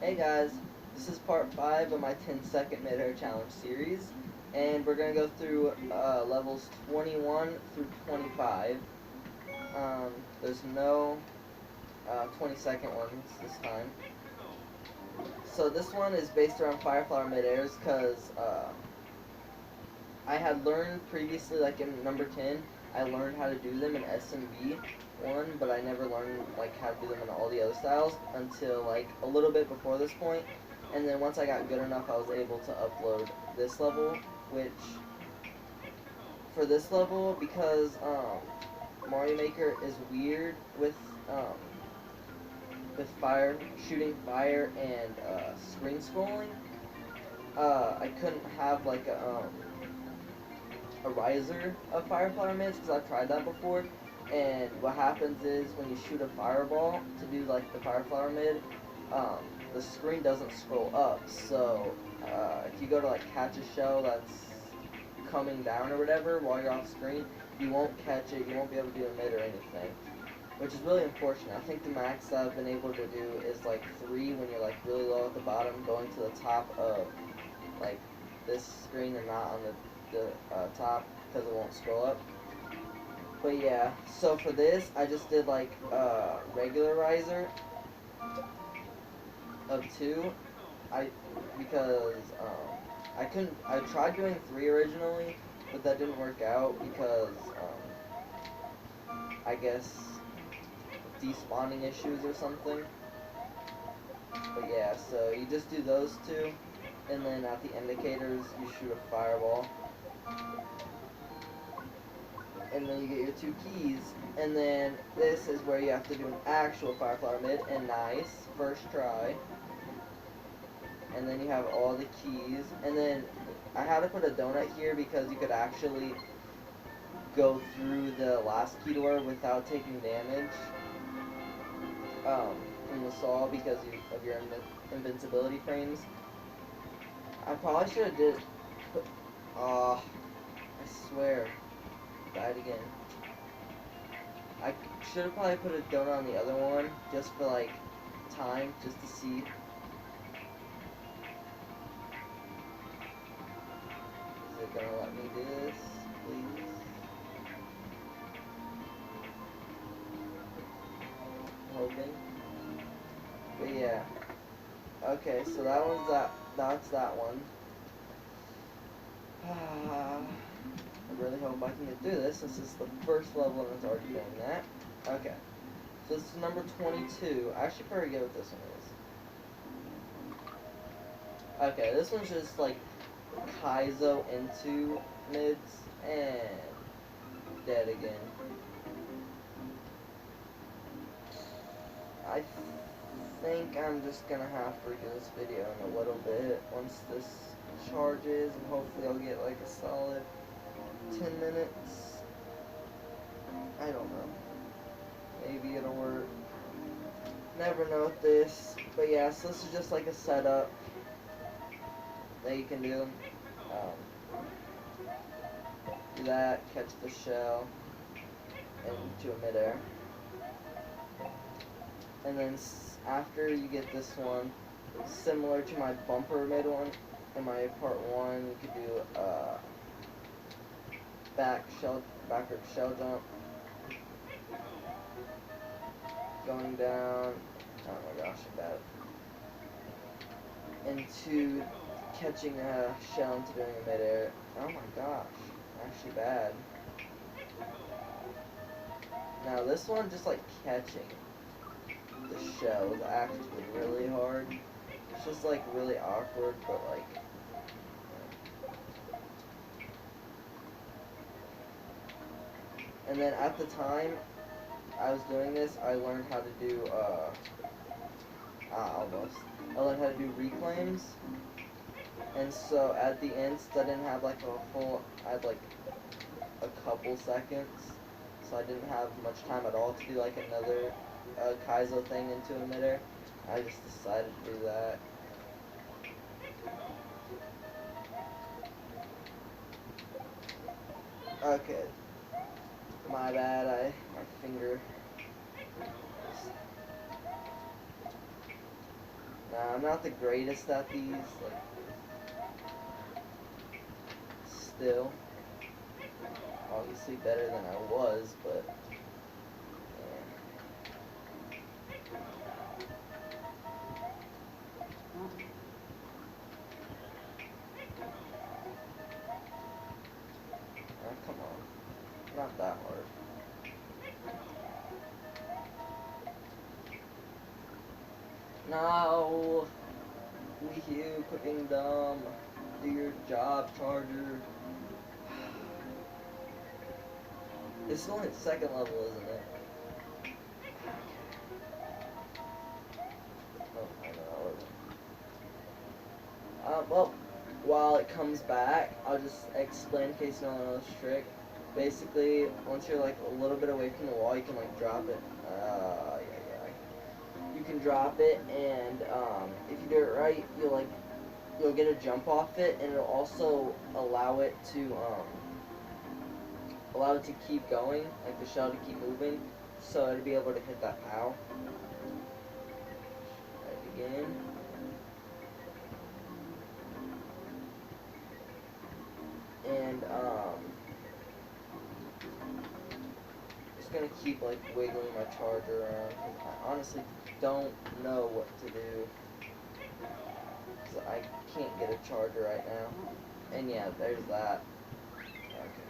Hey guys, this is part 5 of my 10-second midair challenge series, and we're going to go through levels 21 through 25. There's no 20-second ones this time. So this one is based around Fireflower midairs because I had learned previously, like in number 10, I learned how to do them in SMB 1, but I never learned like how to do them in all the other styles until like a little bit before this point. And then once I got good enough, I was able to upload this level, which for this level, because Mario Maker is weird um, with shooting fire and screen scrolling. I couldn't have like a riser of Fireflower mids because I've tried that before. And what happens is when you shoot a fireball to do like the Fireflower mid, um, the screen doesn't scroll up. So if you go to like catch a shell that's coming down or whatever while you're off screen, you won't catch it. You won't be able to do a mid or anything, which is really unfortunate. I think the max I've been able to do is like 3 when you're like really low at the bottom, going to the top of like this screen and not on the top because it won't scroll up. But yeah, so for this, I just did like regular riser of 2. I because I couldn't. I tried doing 3 originally, but that didn't work out because I guess despawning issues or something. But yeah, so you just do those 2, and then at the indicators you shoot a fireball. And then you get your 2 keys, and then this is where you have to do an actual Fireflower mid, and nice, first try. And then you have all the keys, and then I had to put a donut here because you could actually go through the last key door without taking damage from the saw because of your invincibility frames. I probably should have did put, I swear, died again. I should have probably put a donut on the other one just for like time, just to see. Is it gonna let me do this, please? I'm hoping. But yeah. Okay, so that one's that's that one. I really hope I can get through this. This is the first level and it's already doing that. Okay. So this is number 22. I actually forget what this one is. Okay, this one's just like Kaizo into mids and dead again. I think I'm just gonna have to do this video in a little bit once this charges, and hopefully I'll get like a solid 10 minutes. I don't know. Maybe it'll work. Never know with this. But yeah, so this is just like a setup that you can do. Do that, catch the shell, and to a midair. And then after you get this one, similar to my bumper mid one, in my part 1, you could do backward shell jump, going down, oh my gosh, I'm bad, into catching a shell into doing a midair. Oh my gosh, actually bad. Now this one, just like catching the shell is actually really hard. It's just like really awkward, but like, and then at the time I was doing this, I learned how to do almost. I learned how to do reclaims, and so at the end, I didn't have like a full. I had like a couple seconds, so I didn't have much time at all to do like another Kaizo thing into a midair. I just decided to do that. Okay, my bad. My finger. I'm not the greatest at these, like, still. Obviously better than I was, but, come on. Not that hard. No! We you cooking dumb. Do your job, Charger. This is only the second level, isn't it? Oh, I know. Well, while it comes back, I'll just explain in case no one knows the trick. Basically, once you're like a little bit away from the wall, you can like drop it. You can drop it, and if you do it right, you'll get a jump off it, and it'll also allow it to keep going, like the shell to keep moving, so it'll be able to hit that POW. Right again. And just gonna keep like wiggling my charger around, because I honestly don't know what to do, because I can't get a charger right now. And yeah, there's that. Okay.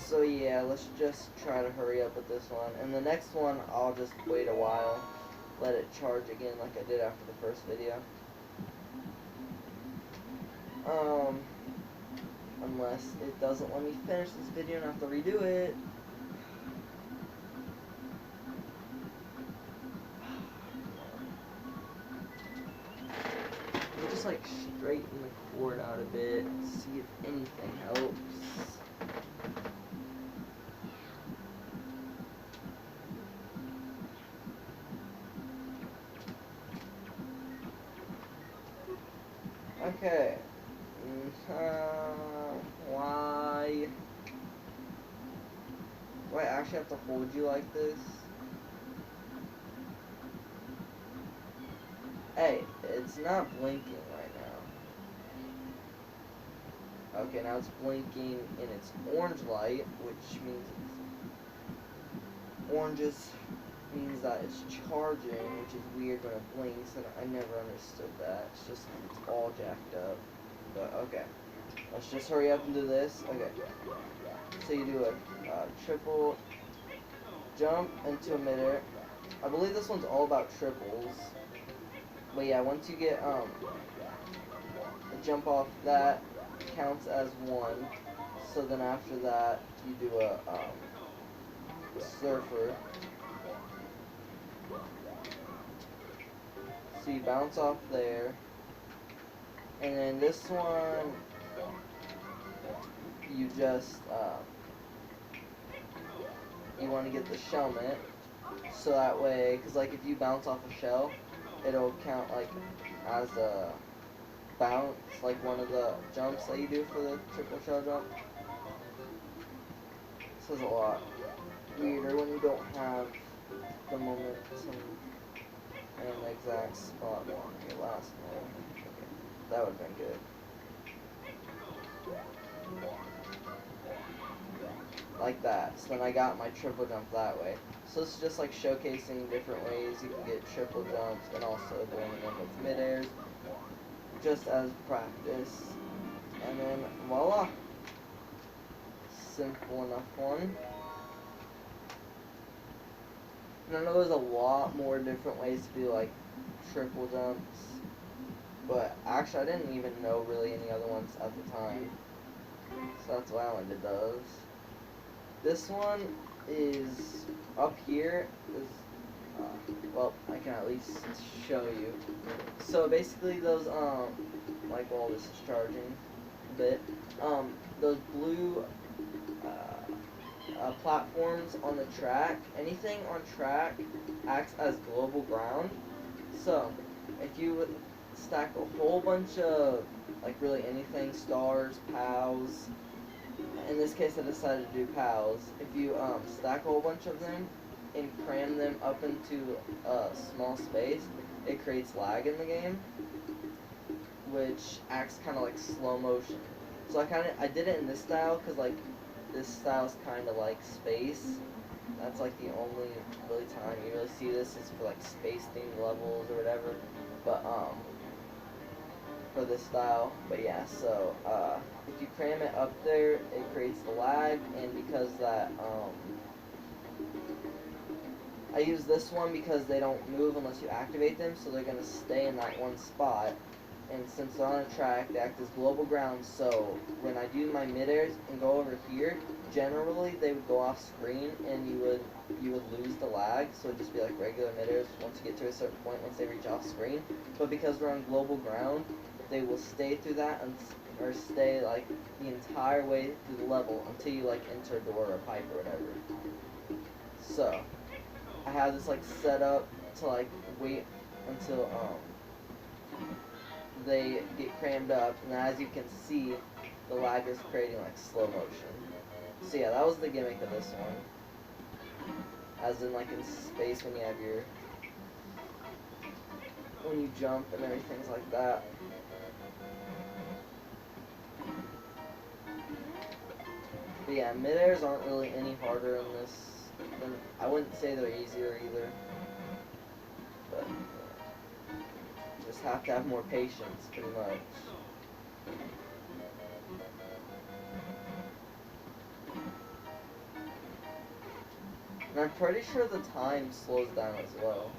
So yeah, let's just try to hurry up with this one. And the next one, I'll just wait a while, let it charge again like I did after the first video. Unless it doesn't let me finish this video and I have to redo it. I'll just like straighten the cord out a bit, see if anything helps. Okay. Why? Do I actually have to hold you like this? Hey, it's not blinking right now. Okay, now it's blinking in its orange light, which means oranges means that it's charging, which is weird when it blinks, and I never understood that. It's just, it's all jacked up. But, okay. Let's just hurry up and do this. Okay. So you do a triple jump into a midair. I believe this one's all about triples. But yeah, once you get a jump off, that counts as one. So then after that, you do a surfer. So you bounce off there. And then this one, you just, you want to get the shellmet. So that way, because like if you bounce off a shell, it'll count like as a bounce, like one of the jumps that you do for the triple shell jump. This is a lot weirder when you don't have the momentum and the exact spot on your last one. Okay, that would have been good. Like that. So then I got my triple jump that way. So it's just like showcasing different ways you can get triple jumps and also doing them with mid-airs, just as practice. And then voila. Simple enough one. And I know there's a lot more different ways to do like triple jumps, but actually I didn't even know really any other ones at the time. So that's why I only did those. This one is up here. Well, I can at least show you. So basically those like while this is charging a bit, those blue platforms on the track, anything on track acts as global ground. So if you stack a whole bunch of like really anything, stars, POWs, in this case I decided to do POWs. If you stack a whole bunch of them, and cram them up into a small space, it creates lag in the game, which acts kind of like slow motion. So I did it in this style because like this style is kind of like space. That's like the only really time you really see this is for like space themed levels or whatever. But for this style. But yeah, so if you cram it up there, it creates the lag, and because that I use this one because they don't move unless you activate them, so they're gonna stay in that one spot. And since they're on a track, they act as global ground. So when I do my midairs and go over here, generally they would go off screen, and you would lose the lag. So it'd just be like regular midairs once you get to a certain point once they reach off screen. But because we're on global ground, they will stay through that or stay like the entire way through the level until you like enter a door or a pipe or whatever. So I have this like set up to like wait until they get crammed up, and as you can see, the lag is creating like slow motion. So yeah, that was the gimmick of this one. As in like in space when you have your when you jump and everything's like that. But yeah, midairs aren't really any harder in this. I wouldn't say they're easier either. But just have to have more patience, pretty much. And I'm pretty sure the time slows down as well.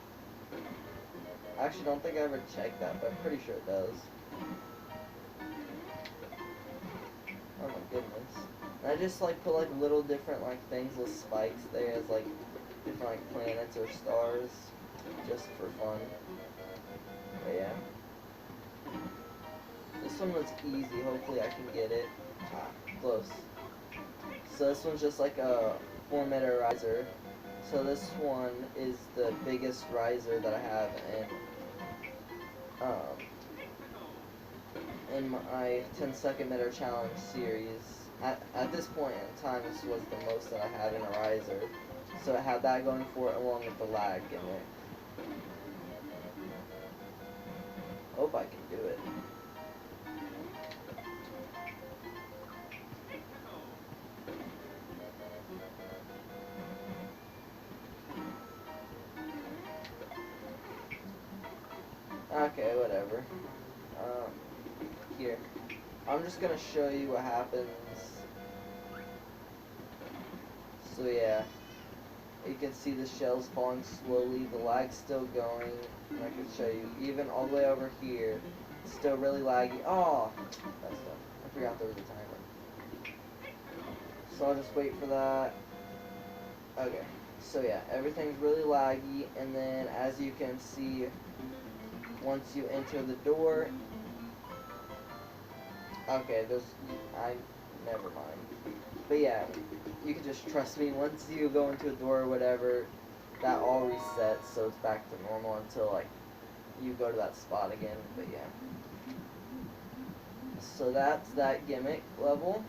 I actually don't think I ever checked that, but I'm pretty sure it does. Oh my goodness. And I just like put like little different like things with spikes there as like different like planets or stars, just for fun. But yeah. This one was easy, hopefully I can get it. Ah, close. So this one's just like a 4-meter riser. So this one is the biggest riser that I have in my 10-second Midair challenge series. At this point in time, this was the most that I had in a riser. So I had that going for it along with the lag gimmick. Hope I can do it. Okay, whatever. Here. I'm just gonna show you what happens. So yeah. You can see the shells falling slowly, the lag's still going, and I can show you, even all the way over here, it's still really laggy. Oh, that's done. I forgot there was a timer. So I'll just wait for that. Okay, so yeah, everything's really laggy, and then as you can see, once you enter the door, okay, never mind. But yeah, you can just trust me, once you go into a door or whatever, that all resets, so it's back to normal until, like, you go to that spot again, but yeah. So that's that gimmick level.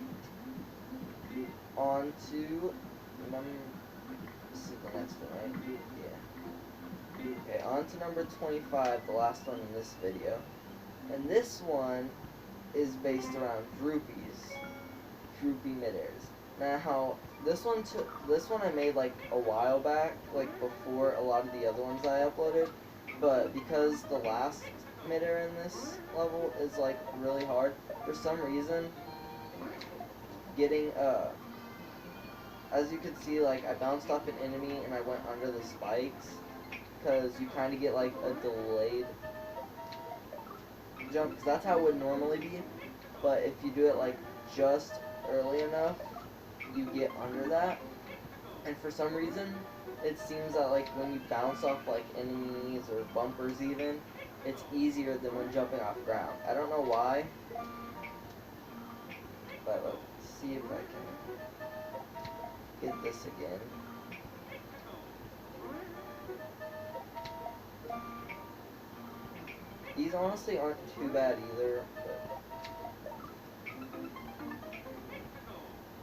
On to, this is the next one, right? Yeah. Okay, on to number 25, the last one in this video. And this one is based around groupies. Groupie midairs. Now, this one I made like a while back, like before a lot of the other ones I uploaded, but because the last midair in this level is like really hard, for some reason, getting as you can see, like I bounced off an enemy and I went under the spikes, because you kind of get like a delayed jump, because that's how it would normally be, but if you do it like just early enough, you get under that, and for some reason it seems that like when you bounce off like enemies or bumpers even, it's easier than when jumping off ground. I don't know why, but let's see if I can get this again. These honestly aren't too bad either, but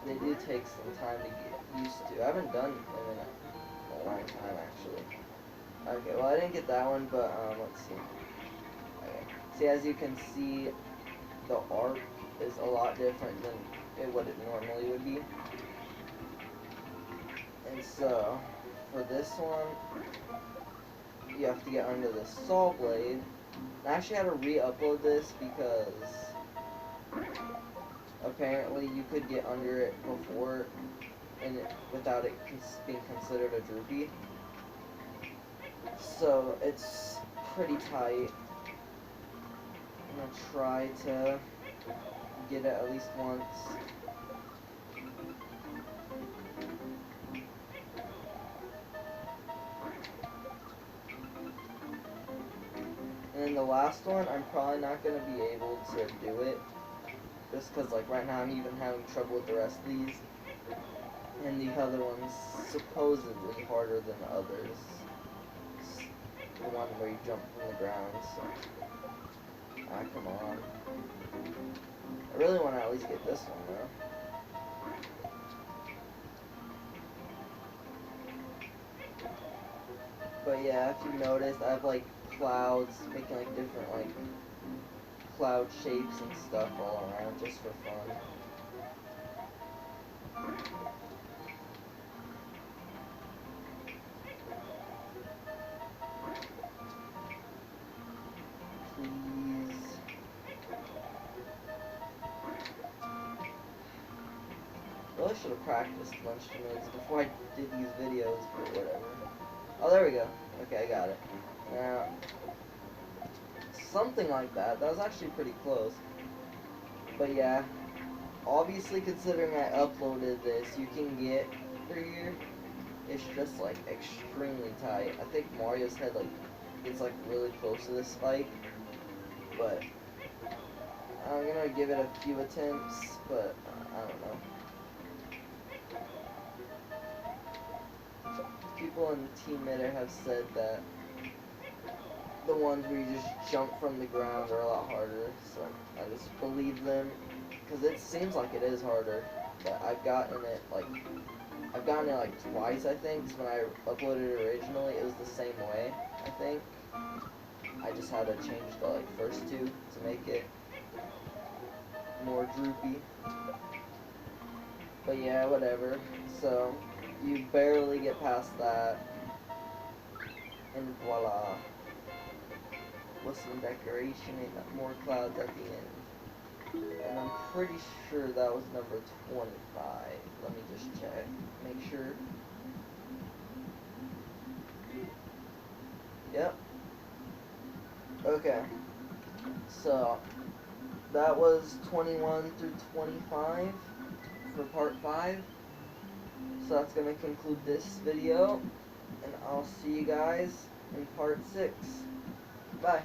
they do take some time to get used to. I haven't done them in a 9 time actually. Okay, well I didn't get that one, but let's see. Okay. See, as you can see, the arc is a lot different than what it normally would be. And so, for this one, you have to get under the saw blade. I actually had to re-upload this because apparently you could get under it before and without it being considered a droopy. So it's pretty tight. I'm gonna try to get it at least once. And then the last one, I'm probably not gonna be able to do it. Just because, like, right now I'm even having trouble with the rest of these. And the other one's supposedly harder than the others. The one where you jump from the ground, so. Ah, come on. I really want to at least get this one, though. But yeah, if you noticed, I have, like, clouds, making, like, different, like, cloud shapes and stuff all around, just for fun. Please. Really should have practiced lunch minutes before I did these videos, but whatever. Oh, there we go. Okay, I got it. Now, something like that. That was actually pretty close. But yeah, obviously considering I uploaded this, you can get through here. It's just like extremely tight. I think Mario's head like gets like really close to this spike, but I'm gonna give it a few attempts, but I don't know. People in Team Midair have said that the ones where you just jump from the ground are a lot harder, so I just believe them, because it seems like it is harder, but I've gotten it like twice, I think, 'cause when I uploaded it originally, it was the same way, I think. I just had to change the like first two to make it more droopy. But yeah, whatever. So, you barely get past that, and voila. With some decoration and more clouds at the end. And I'm pretty sure that was number 25. Let me just check. Make sure. Yep. Okay. So, that was 21 through 25 for part 5. So that's going to conclude this video. And I'll see you guys in part 6. Bye.